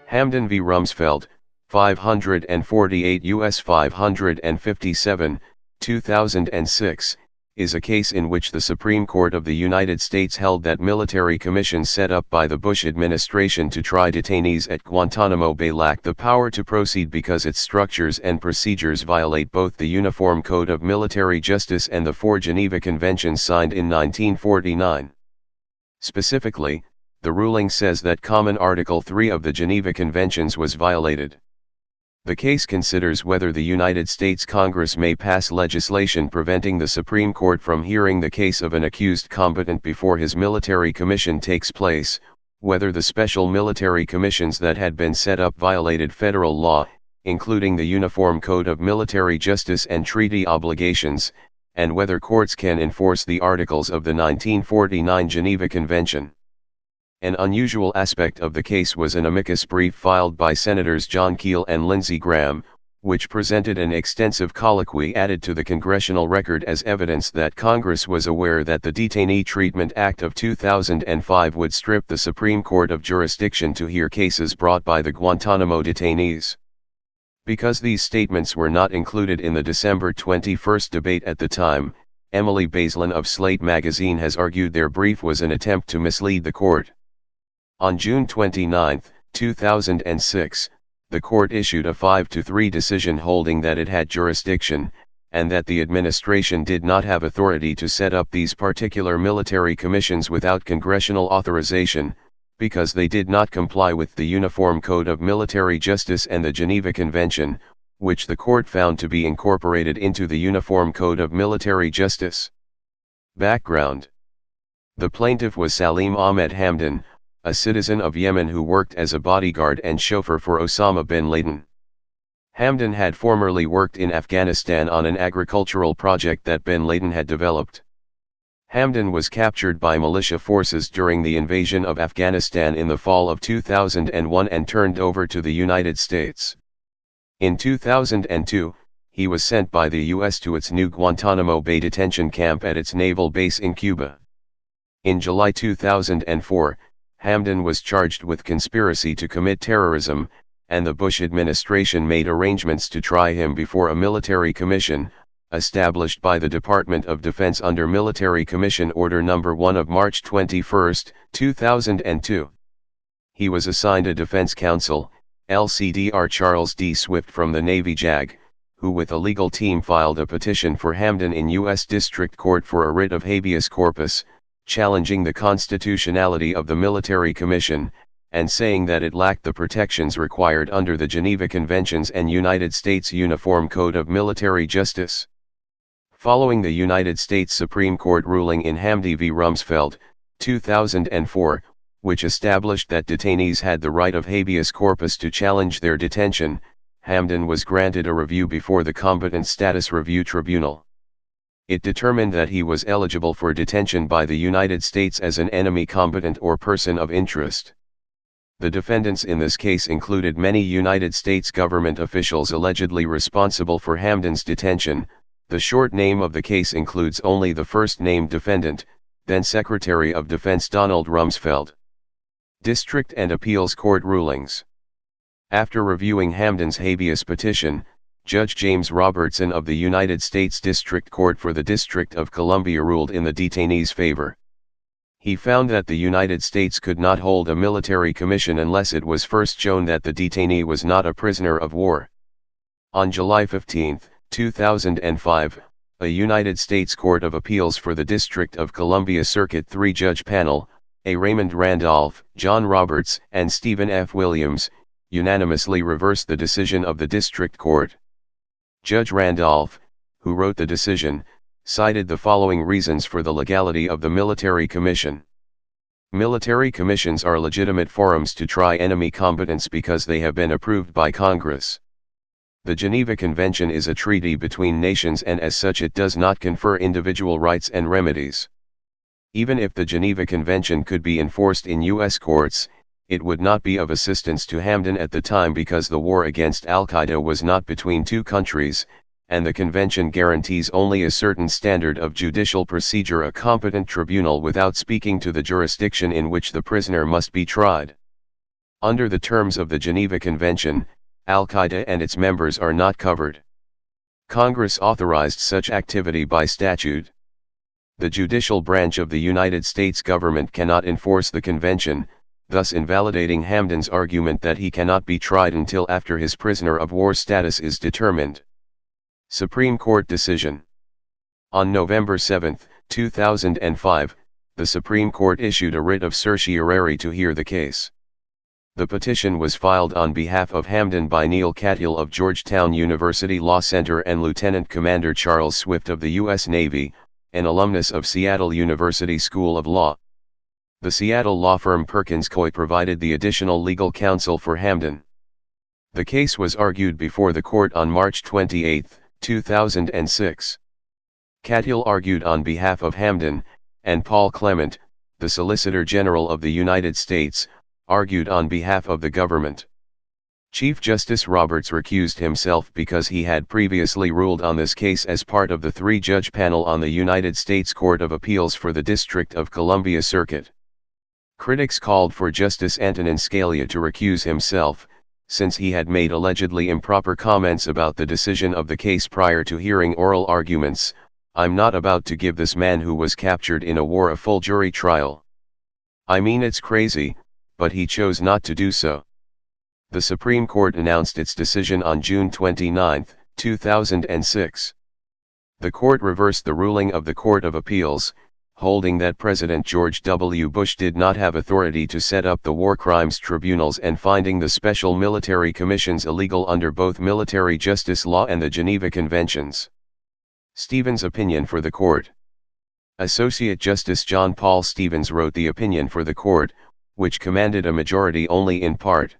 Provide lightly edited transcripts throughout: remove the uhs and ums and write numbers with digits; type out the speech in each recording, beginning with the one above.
Hamdan v. Rumsfeld, 548 U.S. 557, 2006, is a case in which the Supreme Court of the United States held that military commissions set up by the Bush administration to try detainees at Guantanamo Bay lacked the power to proceed because its structures and procedures violate both the Uniform Code of Military Justice and the four Geneva Conventions signed in 1949. Specifically, the ruling says that Common Article 3 of the Geneva Conventions was violated. The case considers whether the United States Congress may pass legislation preventing the Supreme Court from hearing the case of an accused combatant before his military commission takes place, whether the special military commissions that had been set up violated federal law, including the Uniform Code of Military Justice and treaty obligations, and whether courts can enforce the articles of the 1949 Geneva Convention. An unusual aspect of the case was an amicus brief filed by Senators John Keel and Lindsey Graham, which presented an extensive colloquy added to the congressional record as evidence that Congress was aware that the Detainee Treatment Act of 2005 would strip the Supreme Court of jurisdiction to hear cases brought by the Guantanamo detainees. Because these statements were not included in the December 21 debate at the time, Emily Bazelon of Slate magazine has argued their brief was an attempt to mislead the court. On June 29, 2006, the court issued a 5-3 decision holding that it had jurisdiction, and that the administration did not have authority to set up these particular military commissions without congressional authorization, because they did not comply with the Uniform Code of Military Justice and the Geneva Convention, which the court found to be incorporated into the Uniform Code of Military Justice. Background: the plaintiff was Salim Ahmed Hamdan, a citizen of Yemen who worked as a bodyguard and chauffeur for Osama bin Laden. Hamdan had formerly worked in Afghanistan on an agricultural project that bin Laden had developed. Hamdan was captured by militia forces during the invasion of Afghanistan in the fall of 2001 and turned over to the United States. In 2002, he was sent by the U.S. to its new Guantanamo Bay detention camp at its naval base in Cuba. In July 2004, Hamdan was charged with conspiracy to commit terrorism, and the Bush administration made arrangements to try him before a military commission, established by the Department of Defense under Military Commission Order No. 1 of March 21, 2002. He was assigned a defense counsel, LCDR Charles D. Swift from the Navy JAG, who with a legal team filed a petition for Hamdan in U.S. District Court for a writ of habeas corpus, challenging the constitutionality of the military commission, and saying that it lacked the protections required under the Geneva Conventions and United States Uniform Code of Military Justice. Following the United States Supreme Court ruling in Hamdan v. Rumsfeld, 2004, which established that detainees had the right of habeas corpus to challenge their detention, Hamdan was granted a review before the Combatant Status Review Tribunal. It determined that he was eligible for detention by the United States as an enemy combatant or person of interest. The defendants in this case included many United States government officials allegedly responsible for Hamdan's detention. The short name of the case includes only the first-named defendant, then Secretary of Defense Donald Rumsfeld. District and Appeals Court rulings. After reviewing Hamdan's habeas petition, Judge James Robertson of the United States District Court for the District of Columbia ruled in the detainee's favor. He found that the United States could not hold a military commission unless it was first shown that the detainee was not a prisoner of war. On July 15, 2005, a United States Court of Appeals for the District of Columbia Circuit 3-judge panel, A. Raymond Randolph, John Roberts, and Stephen F. Williams, unanimously reversed the decision of the District Court. Judge Randolph, who wrote the decision, cited the following reasons for the legality of the military commission. Military commissions are legitimate forums to try enemy combatants because they have been approved by Congress. The Geneva Convention is a treaty between nations and as such it does not confer individual rights and remedies. Even if the Geneva Convention could be enforced in U.S. courts, it would not be of assistance to Hamdan at the time because the war against Al-Qaeda was not between two countries, and the convention guarantees only a certain standard of judicial procedure, a competent tribunal without speaking to the jurisdiction in which the prisoner must be tried. Under the terms of the Geneva Convention, Al-Qaeda and its members are not covered. Congress authorized such activity by statute. The judicial branch of the United States government cannot enforce the convention, thus invalidating Hamdan's argument that he cannot be tried until after his prisoner of war status is determined. Supreme Court decision. On November 7, 2005, the Supreme Court issued a writ of certiorari to hear the case. The petition was filed on behalf of Hamdan by Neil Katyal of Georgetown University Law Center and Lieutenant Commander Charles Swift of the U.S. Navy, an alumnus of Seattle University School of Law. The Seattle law firm Perkins Coie provided the additional legal counsel for Hamdan. The case was argued before the court on March 28, 2006. Katyal argued on behalf of Hamdan, and Paul Clement, the Solicitor General of the United States, argued on behalf of the government. Chief Justice Roberts recused himself because he had previously ruled on this case as part of the three-judge panel on the United States Court of Appeals for the District of Columbia Circuit. Critics called for Justice Antonin Scalia to recuse himself, since he had made allegedly improper comments about the decision of the case prior to hearing oral arguments. "I'm not about to give this man who was captured in a war a full jury trial. I mean, it's crazy, but he chose not to do so." The Supreme Court announced its decision on June 29, 2006. The court reversed the ruling of the Court of Appeals, holding that President George W. Bush did not have authority to set up the war crimes tribunals and finding the special military commissions illegal under both military justice law and the Geneva Conventions. Stevens' opinion for the court. Associate Justice John Paul Stevens wrote the opinion for the court, which commanded a majority only in part.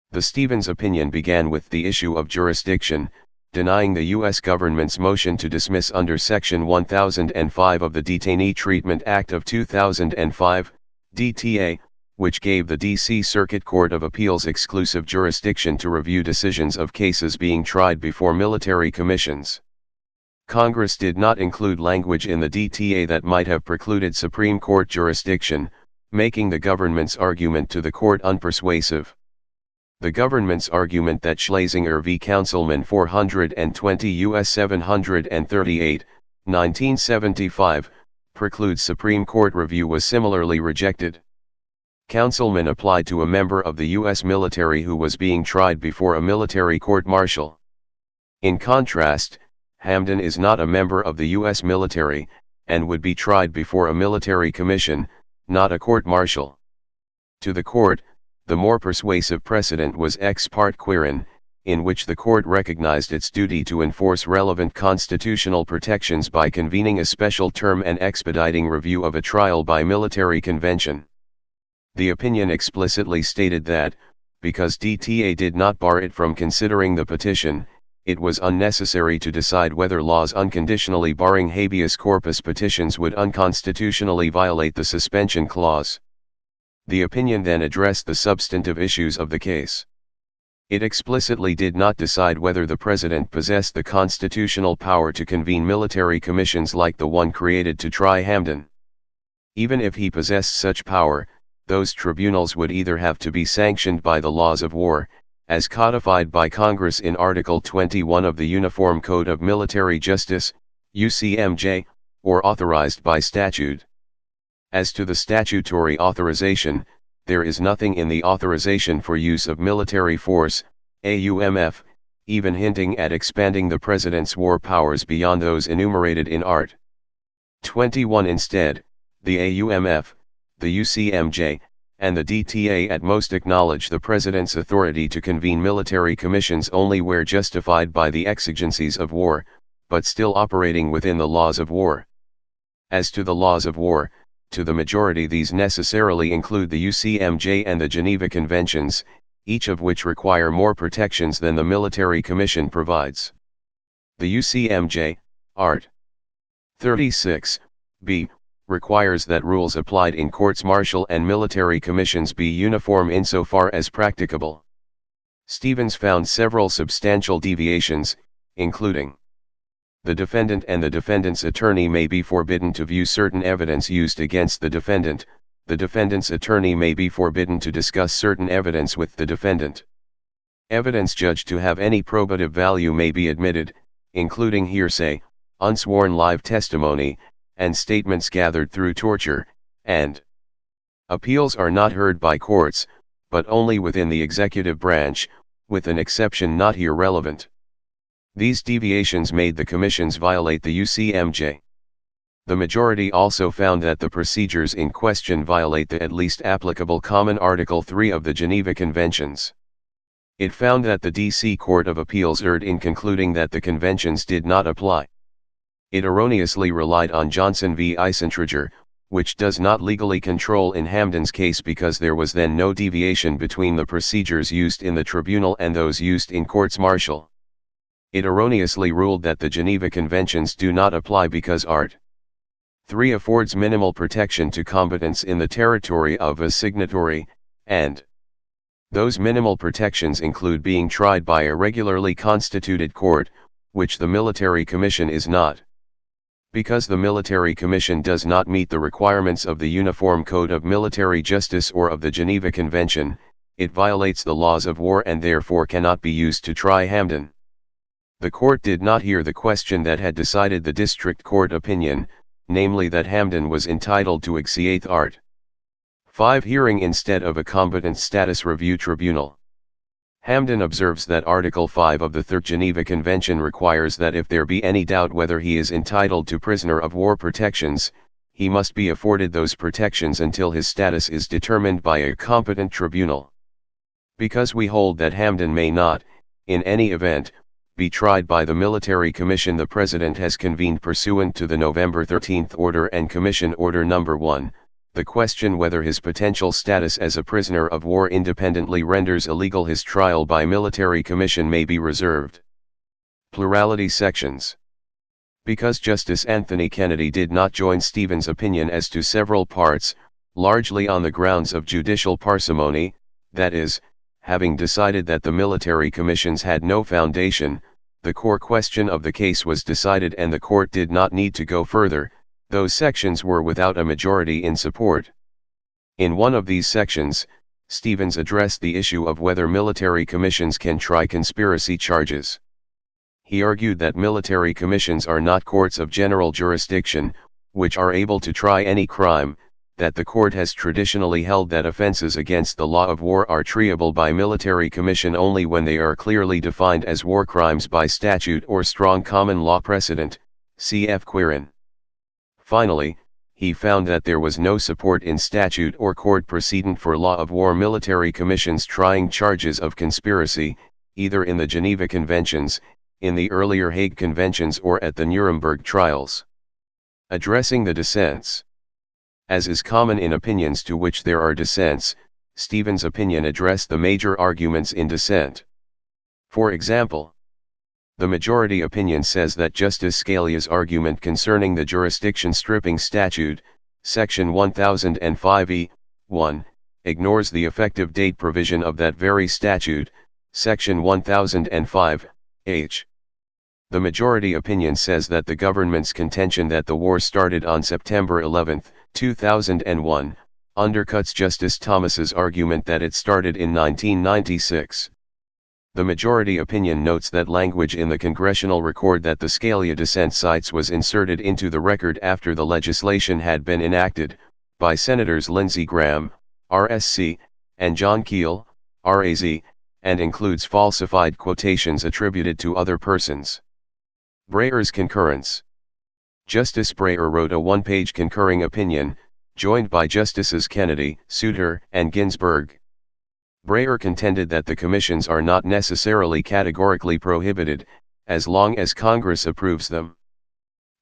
The Stevens opinion began with the issue of jurisdiction, denying the U.S. government's motion to dismiss under Section 1005 of the Detainee Treatment Act of 2005, DTA, which gave the D.C. Circuit Court of Appeals exclusive jurisdiction to review decisions of cases being tried before military commissions. Congress did not include language in the DTA that might have precluded Supreme Court jurisdiction, making the government's argument to the court unpersuasive. The government's argument that Schlesinger v. Councilman 420 U.S. 738, 1975, precludes Supreme Court review was similarly rejected. Councilman applied to a member of the U.S. military who was being tried before a military court-martial. In contrast, Hamdan is not a member of the U.S. military, and would be tried before a military commission, not a court-martial. To the court, the more persuasive precedent was Ex parte Quirin, in which the court recognized its duty to enforce relevant constitutional protections by convening a special term and expediting review of a trial by military convention. The opinion explicitly stated that, because DTA did not bar it from considering the petition, it was unnecessary to decide whether laws unconditionally barring habeas corpus petitions would unconstitutionally violate the suspension clause. The opinion then addressed the substantive issues of the case. It explicitly did not decide whether the president possessed the constitutional power to convene military commissions like the one created to try Hamdan. Even if he possessed such power, those tribunals would either have to be sanctioned by the laws of war, as codified by Congress in Article 21 of the Uniform Code of Military Justice, UCMJ, or authorized by statute. As to the statutory authorization, there is nothing in the Authorization for Use of Military Force, AUMF, even hinting at expanding the President's war powers beyond those enumerated in Art. 21. Instead, the AUMF, the UCMJ, and the DTA at most acknowledge the President's authority to convene military commissions only where justified by the exigencies of war, but still operating within the laws of war. As to the laws of war, to the majority these necessarily include the UCMJ and the Geneva Conventions, each of which require more protections than the military commission provides. The UCMJ, Art. 36, b, requires that rules applied in courts-martial and military commissions be uniform insofar as practicable. Stevens found several substantial deviations, including: the defendant and the defendant's attorney may be forbidden to view certain evidence used against the defendant, the defendant's attorney may be forbidden to discuss certain evidence with the defendant. Evidence judged to have any probative value may be admitted, including hearsay, unsworn live testimony, and statements gathered through torture, and appeals are not heard by courts, but only within the executive branch, with an exception not here relevant. These deviations made the commissions violate the UCMJ. The majority also found that the procedures in question violate the at least applicable common Article 3 of the Geneva Conventions. It found that the D.C. Court of Appeals erred in concluding that the conventions did not apply. It erroneously relied on Johnson v. Eisentrager, which does not legally control in Hamdan's case because there was then no deviation between the procedures used in the tribunal and those used in courts martial. It erroneously ruled that the Geneva Conventions do not apply because Art. 3 affords minimal protection to combatants in the territory of a signatory, and those minimal protections include being tried by a regularly constituted court, which the Military Commission is not. Because the Military Commission does not meet the requirements of the Uniform Code of Military Justice or of the Geneva Convention, it violates the laws of war and therefore cannot be used to try Hamdan. The court did not hear the question that had decided the district court opinion, namely that Hamdan was entitled to exeat Art. 5 hearing instead of a combatant status review tribunal. Hamdan observes that Article 5 of the Third Geneva Convention requires that if there be any doubt whether he is entitled to prisoner of war protections, he must be afforded those protections until his status is determined by a competent tribunal. Because we hold that Hamdan may not, in any event, be tried by the Military Commission, the President has convened pursuant to the November 13th Order and Commission Order No. 1, the question whether his potential status as a prisoner of war independently renders illegal his trial by Military Commission may be reserved. Plurality sections. Because Justice Anthony Kennedy did not join Stevens' opinion as to several parts, largely on the grounds of judicial parsimony, that is, having decided that the military commissions had no foundation, the core question of the case was decided and the court did not need to go further. Those sections were without a majority in support. In one of these sections, Stevens addressed the issue of whether military commissions can try conspiracy charges. He argued that military commissions are not courts of general jurisdiction, which are able to try any crime, that the court has traditionally held that offenses against the law of war are triable by military commission only when they are clearly defined as war crimes by statute or strong common law precedent, cf. Quirin. Finally, he found that there was no support in statute or court precedent for law of war military commissions trying charges of conspiracy, either in the Geneva Conventions, in the earlier Hague Conventions or at the Nuremberg trials. Addressing the dissents. As is common in opinions to which there are dissents, Stevens' opinion addressed the major arguments in dissent. For example, the majority opinion says that Justice Scalia's argument concerning the jurisdiction stripping statute, section 1005e(1), ignores the effective date provision of that very statute, section 1005h. The majority opinion says that the government's contention that the war started on September 11, 2001, undercuts Justice Thomas's argument that it started in 1996. The majority opinion notes that language in the congressional record that the Scalia dissent cites was inserted into the record after the legislation had been enacted, by Senators Lindsey Graham, RSC, and John Keel, RAZ, and includes falsified quotations attributed to other persons. Breyers Concurrence. Justice Breyer wrote a one-page concurring opinion, joined by Justices Kennedy, Souter, and Ginsburg. Breyer contended that the commissions are not necessarily categorically prohibited, as long as Congress approves them.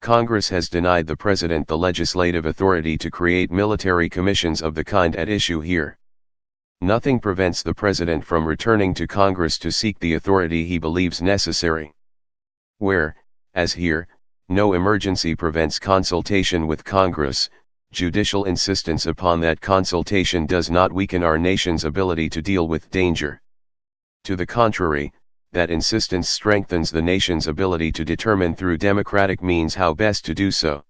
Congress has denied the President the legislative authority to create military commissions of the kind at issue here. Nothing prevents the President from returning to Congress to seek the authority he believes necessary. Where, as here, no emergency prevents consultation with Congress, judicial insistence upon that consultation does not weaken our nation's ability to deal with danger. To the contrary, that insistence strengthens the nation's ability to determine through democratic means how best to do so.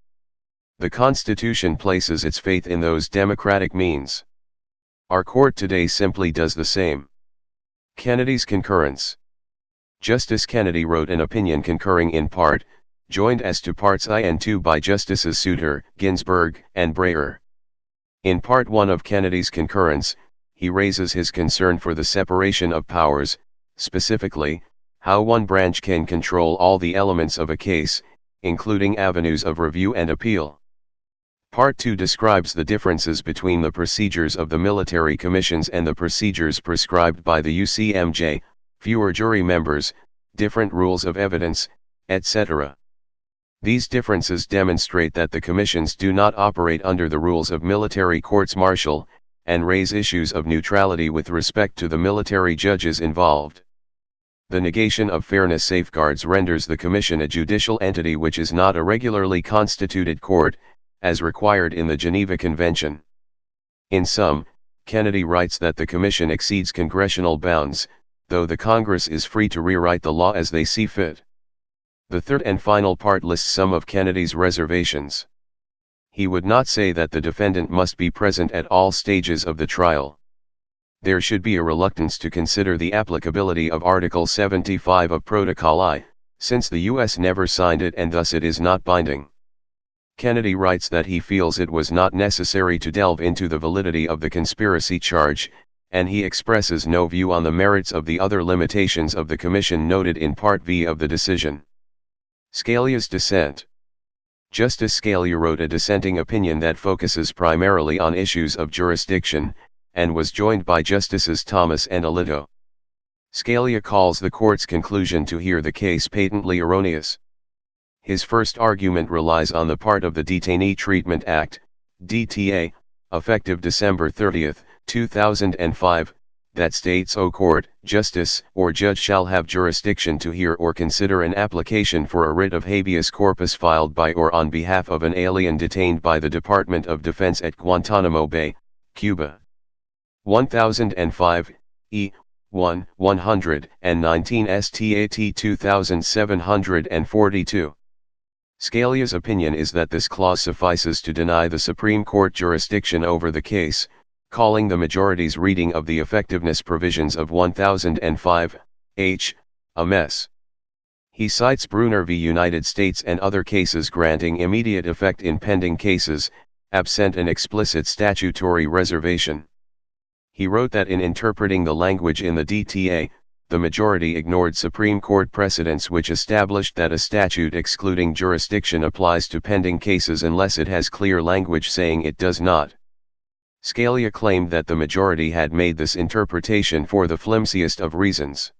The Constitution places its faith in those democratic means. Our court today simply does the same. Kennedy's concurrence. Justice Kennedy wrote an opinion concurring in part, joined as to parts I and II by Justices Souter, Ginsburg, and Breyer. In Part 1 of Kennedy's concurrence, he raises his concern for the separation of powers, specifically, how one branch can control all the elements of a case, including avenues of review and appeal. Part 2 describes the differences between the procedures of the military commissions and the procedures prescribed by the UCMJ, fewer jury members, different rules of evidence, etc. These differences demonstrate that the commissions do not operate under the rules of military courts-martial, and raise issues of neutrality with respect to the military judges involved. The negation of fairness safeguards renders the commission a judicial entity which is not a regularly constituted court, as required in the Geneva Convention. In sum, Kennedy writes that the commission exceeds congressional bounds, though the Congress is free to rewrite the law as they see fit. The third and final part lists some of Kennedy's reservations. He would not say that the defendant must be present at all stages of the trial. There should be a reluctance to consider the applicability of Article 75 of Protocol I, since the U.S. never signed it and thus it is not binding. Kennedy writes that he feels it was not necessary to delve into the validity of the conspiracy charge, and he expresses no view on the merits of the other limitations of the Commission noted in Part V of the decision. Scalia's dissent. Justice Scalia wrote a dissenting opinion that focuses primarily on issues of jurisdiction, and was joined by Justices Thomas and Alito. Scalia calls the court's conclusion to hear the case patently erroneous. His first argument relies on the part of the Detainee Treatment Act, DTA, effective December 30, 2005, that states "O court, justice, or judge shall have jurisdiction to hear or consider an application for a writ of habeas corpus filed by or on behalf of an alien detained by the Department of Defense at Guantanamo Bay, Cuba." 1005, E. 1, 119 Stat 2742. Scalia's opinion is that this clause suffices to deny the Supreme Court jurisdiction over the case, calling the majority's reading of the effectiveness provisions of 1005, H, a mess. He cites Brunner v. United States and other cases granting immediate effect in pending cases, absent an explicit statutory reservation. He wrote that in interpreting the language in the DTA, the majority ignored Supreme Court precedents which established that a statute excluding jurisdiction applies to pending cases unless it has clear language saying it does not. Scalia claimed that the majority had made this interpretation for the flimsiest of reasons.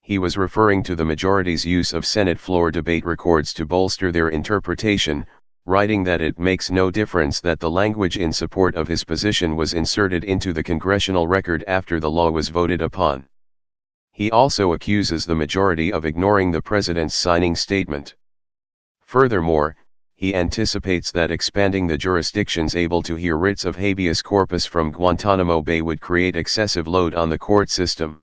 He was referring to the majority's use of Senate floor debate records to bolster their interpretation, writing that it makes no difference that the language in support of his position was inserted into the congressional record after the law was voted upon. He also accuses the majority of ignoring the president's signing statement. Furthermore, he anticipates that expanding the jurisdictions able to hear writs of habeas corpus from Guantanamo Bay would create excessive load on the court system.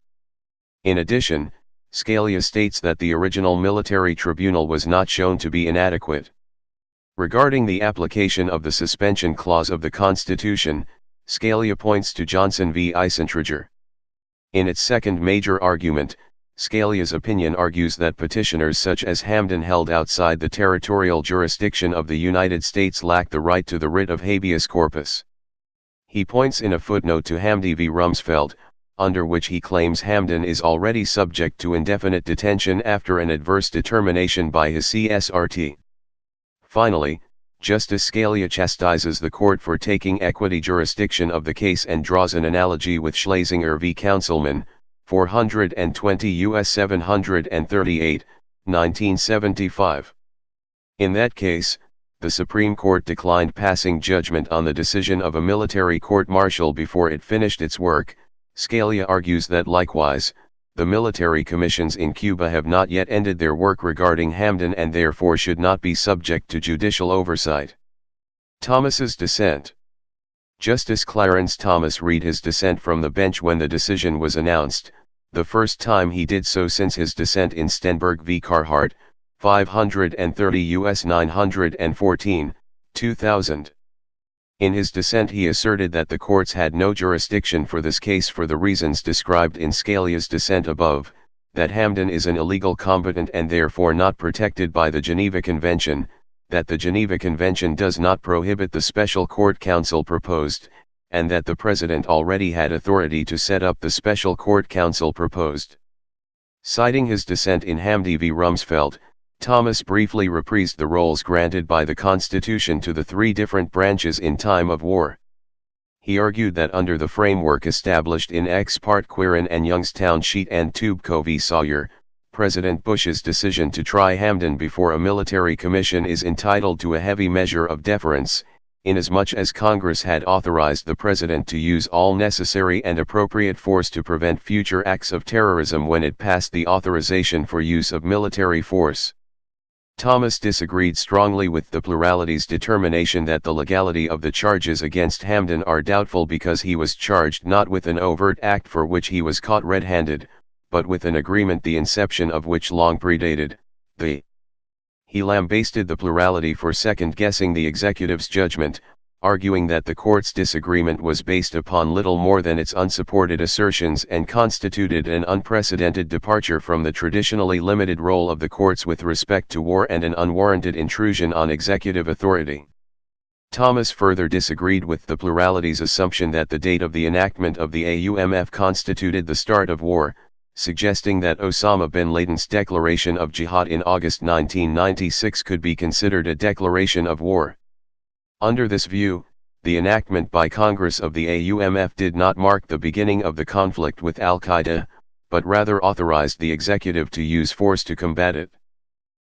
In addition, Scalia states that the original military tribunal was not shown to be inadequate. Regarding the application of the suspension clause of the Constitution, Scalia points to Johnson v. Eisentrager. In its second major argument, Scalia's opinion argues that petitioners such as Hamdan held outside the territorial jurisdiction of the United States lack the right to the writ of habeas corpus. He points in a footnote to Hamdan v. Rumsfeld, under which he claims Hamdan is already subject to indefinite detention after an adverse determination by his CSRT. Finally, Justice Scalia chastises the court for taking equity jurisdiction of the case and draws an analogy with Schlesinger v. Councilman, 420 U.S. 738, 1975. In that case, the Supreme Court declined passing judgment on the decision of a military court-martial before it finished its work. Scalia argues that likewise, the military commissions in Cuba have not yet ended their work regarding Hamdan and therefore should not be subject to judicial oversight. Thomas's dissent. Justice Clarence Thomas read his dissent from the bench when the decision was announced, the first time he did so since his dissent in Stenberg v. Carhart, 530 U.S. 914, 2000. In his dissent he asserted that the courts had no jurisdiction for this case for the reasons described in Scalia's dissent above, that Hamdan is an illegal combatant and therefore not protected by the Geneva Convention, that the Geneva Convention does not prohibit the special court council proposed, and that the President already had authority to set up the special court council proposed. Citing his dissent in Hamdan v. Rumsfeld, Thomas briefly reprised the roles granted by the Constitution to the three different branches in time of war. He argued that under the framework established in Ex parte Quirin and Youngstown Sheet and Tubko v. Sawyer, President Bush's decision to try Hamdan before a military commission is entitled to a heavy measure of deference, inasmuch as Congress had authorized the President to use all necessary and appropriate force to prevent future acts of terrorism when it passed the authorization for use of military force. Thomas disagreed strongly with the plurality's determination that the legality of the charges against Hamdan are doubtful because he was charged not with an overt act for which he was caught red-handed, but with an agreement the inception of which long predated. He lambasted the plurality for second-guessing the executive's judgment, arguing that the court's disagreement was based upon little more than its unsupported assertions and constituted an unprecedented departure from the traditionally limited role of the courts with respect to war and an unwarranted intrusion on executive authority. Thomas further disagreed with the plurality's assumption that the date of the enactment of the AUMF constituted the start of war, suggesting that Osama bin Laden's declaration of jihad in August 1996 could be considered a declaration of war. Under this view, the enactment by Congress of the AUMF did not mark the beginning of the conflict with Al-Qaeda, but rather authorized the executive to use force to combat it.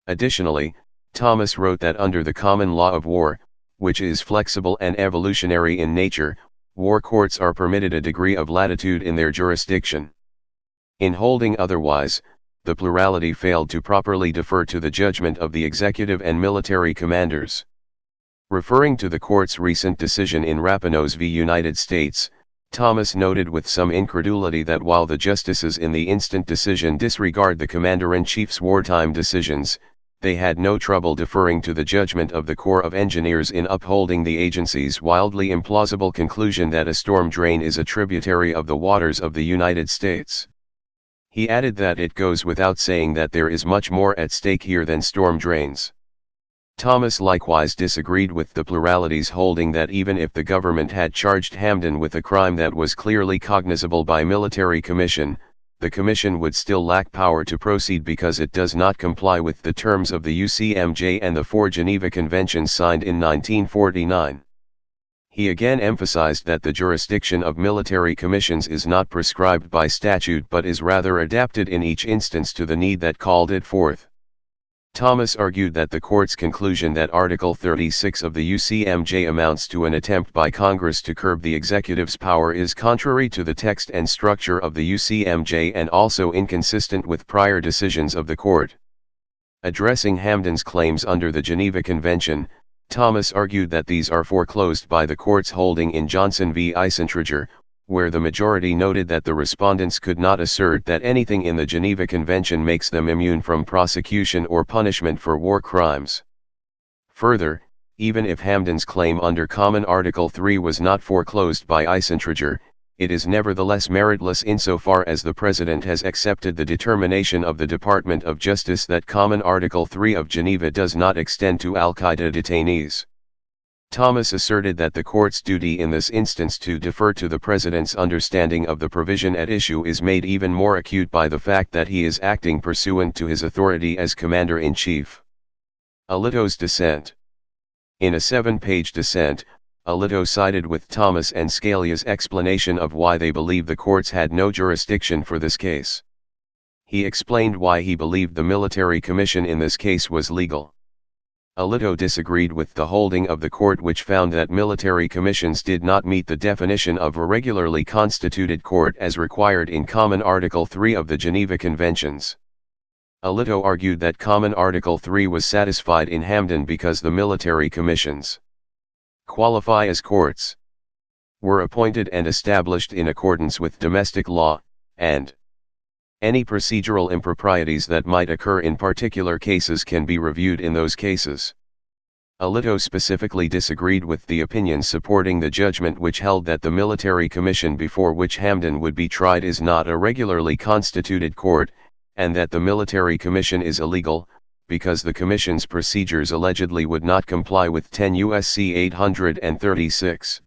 Additionally, Thomas wrote that under the common law of war, which is flexible and evolutionary in nature, war courts are permitted a degree of latitude in their jurisdiction. In holding otherwise, the plurality failed to properly defer to the judgment of the executive and military commanders. Referring to the court's recent decision in Rapinos v. United States, Thomas noted with some incredulity that while the justices in the instant decision disregard the commander-in-chief's wartime decisions, they had no trouble deferring to the judgment of the Corps of Engineers in upholding the agency's wildly implausible conclusion that a storm drain is a tributary of the waters of the United States. He added that it goes without saying that there is much more at stake here than storm drains. Thomas likewise disagreed with the plurality's holding that even if the government had charged Hamdan with a crime that was clearly cognizable by military commission, the commission would still lack power to proceed because it does not comply with the terms of the UCMJ and the 4 Geneva Conventions signed in 1949. He again emphasized that the jurisdiction of military commissions is not prescribed by statute but is rather adapted in each instance to the need that called it forth. Thomas argued that the court's conclusion that Article 36 of the UCMJ amounts to an attempt by Congress to curb the executive's power is contrary to the text and structure of the UCMJ and also inconsistent with prior decisions of the court. Addressing Hamdan's claims under the Geneva Convention, Thomas argued that these are foreclosed by the court's holding in Johnson v. Eisentrager, where the majority noted that the respondents could not assert that anything in the Geneva Convention makes them immune from prosecution or punishment for war crimes. Further, even if Hamdan's claim under Common Article 3 was not foreclosed by Eisentrager, it is nevertheless meritless insofar as the President has accepted the determination of the Department of Justice that Common Article 3 of Geneva does not extend to Al-Qaeda detainees. Thomas asserted that the court's duty in this instance to defer to the President's understanding of the provision at issue is made even more acute by the fact that he is acting pursuant to his authority as Commander-in-Chief. Alito's dissent. In a 7-page dissent, Alito sided with Thomas and Scalia's explanation of why they believe the courts had no jurisdiction for this case. He explained why he believed the military commission in this case was legal. Alito disagreed with the holding of the court which found that military commissions did not meet the definition of a regularly constituted court as required in Common Article 3 of the Geneva Conventions. Alito argued that Common Article 3 was satisfied in Hamdan because the military commissions qualify as courts, were appointed and established in accordance with domestic law, and any procedural improprieties that might occur in particular cases can be reviewed in those cases. Alito specifically disagreed with the opinions supporting the judgment which held that the military commission before which Hamdan would be tried is not a regularly constituted court, and that the military commission is illegal, because the commission's procedures allegedly would not comply with 10 U.S.C. 836.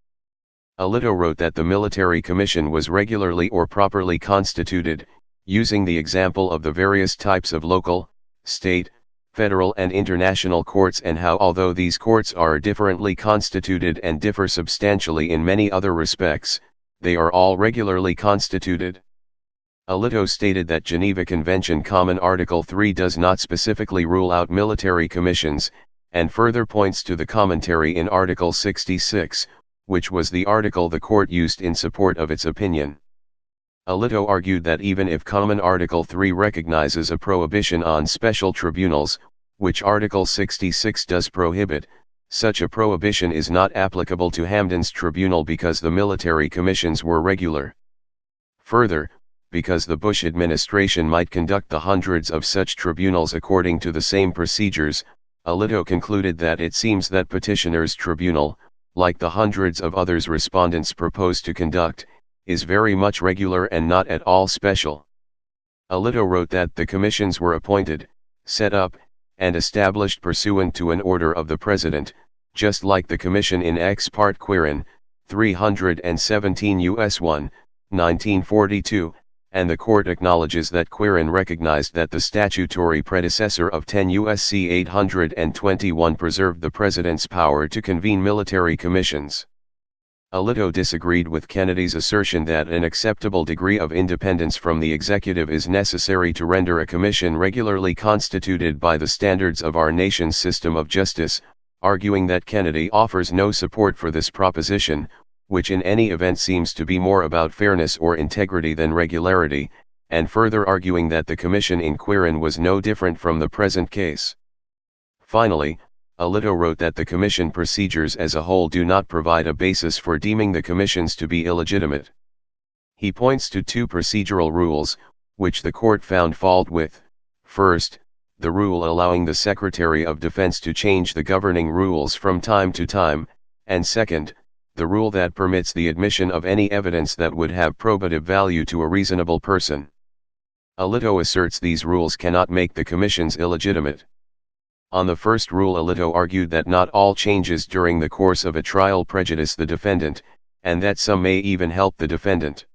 Alito wrote that the military commission was regularly or properly constituted, using the example of the various types of local, state, federal and international courts, and how although these courts are differently constituted and differ substantially in many other respects, they are all regularly constituted. Alito stated that Geneva Convention Common Article 3 does not specifically rule out military commissions, and further points to the commentary in Article 66, which was the article the court used in support of its opinion. Alito argued that even if Common Article 3 recognizes a prohibition on special tribunals, which Article 66 does prohibit, such a prohibition is not applicable to Hamdan's tribunal because the military commissions were regular. Further, because the Bush administration might conduct the hundreds of such tribunals according to the same procedures, Alito concluded that it seems that petitioner's tribunal, like the hundreds of others respondents propose to conduct, is very much regular and not at all special. Alito wrote that the commissions were appointed, set up, and established pursuant to an order of the President, just like the commission in Ex parte Quirin, 317 U.S. 1, 1942, and the court acknowledges that Quirin recognized that the statutory predecessor of 10 U.S.C. 821 preserved the President's power to convene military commissions. Alito disagreed with Kennedy's assertion that an acceptable degree of independence from the executive is necessary to render a commission regularly constituted by the standards of our nation's system of justice, arguing that Kennedy offers no support for this proposition, which in any event seems to be more about fairness or integrity than regularity, and further arguing that the commission in Quirin was no different from the present case. Finally, Alito wrote that the commission procedures as a whole do not provide a basis for deeming the commissions to be illegitimate. He points to two procedural rules, which the court found fault with. First, the rule allowing the Secretary of Defense to change the governing rules from time to time, and second, the rule that permits the admission of any evidence that would have probative value to a reasonable person. Alito asserts these rules cannot make the commissions illegitimate. On the first rule, Alito argued that not all changes during the course of a trial prejudice the defendant, and that some may even help the defendant.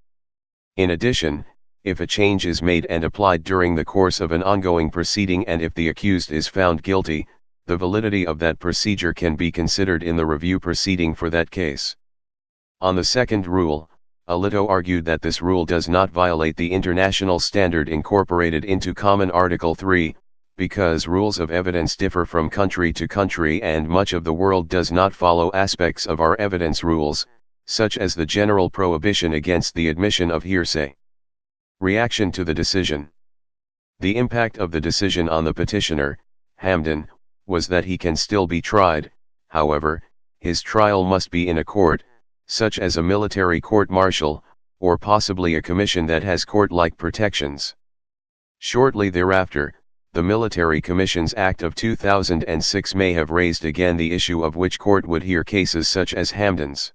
In addition, if a change is made and applied during the course of an ongoing proceeding and if the accused is found guilty, the validity of that procedure can be considered in the review proceeding for that case. On the second rule, Alito argued that this rule does not violate the international standard incorporated into Common Article 3, because rules of evidence differ from country to country and much of the world does not follow aspects of our evidence rules, such as the general prohibition against the admission of hearsay. Reaction to the decision. The impact of the decision on the petitioner, Hamdan, was that he can still be tried. However, his trial must be in a court, such as a military court-martial, or possibly a commission that has court-like protections. Shortly thereafter, the Military Commissions Act of 2006 may have raised again the issue of which court would hear cases such as Hamdan's.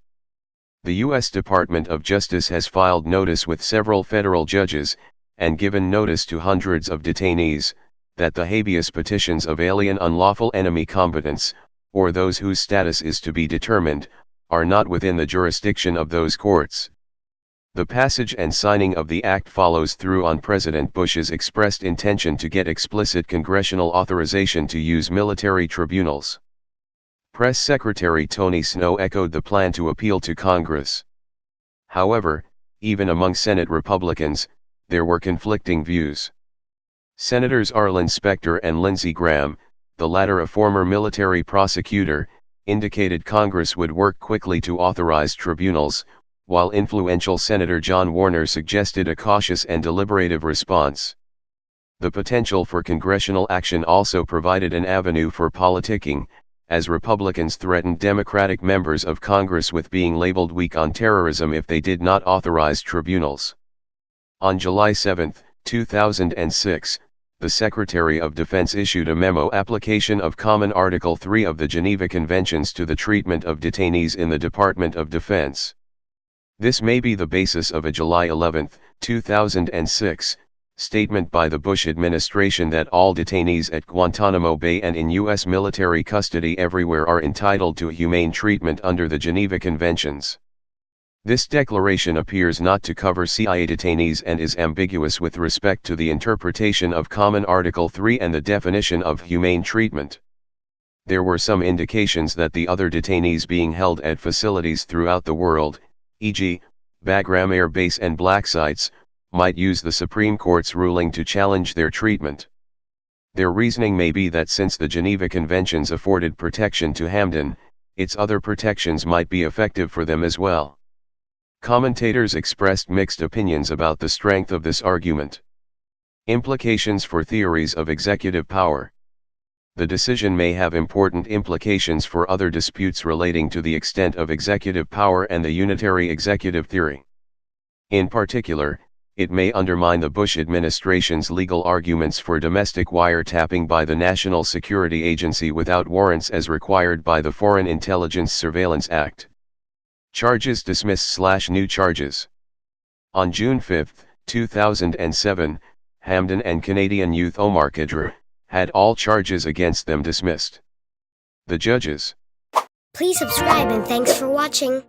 The U.S. Department of Justice has filed notice with several federal judges, and given notice to hundreds of detainees, that the habeas petitions of alien unlawful enemy combatants, or those whose status is to be determined, are not within the jurisdiction of those courts. The passage and signing of the act follows through on President Bush's expressed intention to get explicit congressional authorization to use military tribunals. Press Secretary Tony Snow echoed the plan to appeal to Congress. However, even among Senate Republicans, there were conflicting views. Senators Arlen Specter and Lindsey Graham, the latter a former military prosecutor, indicated Congress would work quickly to authorize tribunals, while influential Senator John Warner suggested a cautious and deliberative response. The potential for congressional action also provided an avenue for politicking, as Republicans threatened Democratic members of Congress with being labeled weak on terrorism if they did not authorize tribunals. On July 7, 2006, the Secretary of Defense issued a memo application of Common Article 3 of the Geneva Conventions to the treatment of detainees in the Department of Defense. This may be the basis of a July 11, 2006, statement by the Bush administration that all detainees at Guantanamo Bay and in U.S. military custody everywhere are entitled to humane treatment under the Geneva Conventions. This declaration appears not to cover CIA detainees and is ambiguous with respect to the interpretation of Common Article 3 and the definition of humane treatment. There were some indications that the other detainees being held at facilities throughout the world, e.g., Bagram Air Base and black sites, might use the Supreme Court's ruling to challenge their treatment. Their reasoning may be that since the Geneva Conventions afforded protection to Hamdan, its other protections might be effective for them as well. Commentators expressed mixed opinions about the strength of this argument. Implications for theories of executive power. The decision may have important implications for other disputes relating to the extent of executive power and the unitary executive theory. In particular, it may undermine the Bush administration's legal arguments for domestic wiretapping by the National Security Agency without warrants as required by the Foreign Intelligence Surveillance Act. Charges dismissed/new charges. On June 5, 2007, Hamdan and Canadian youth Omar Khadr had all charges against them dismissed. The judges. Please subscribe and thanks for watching.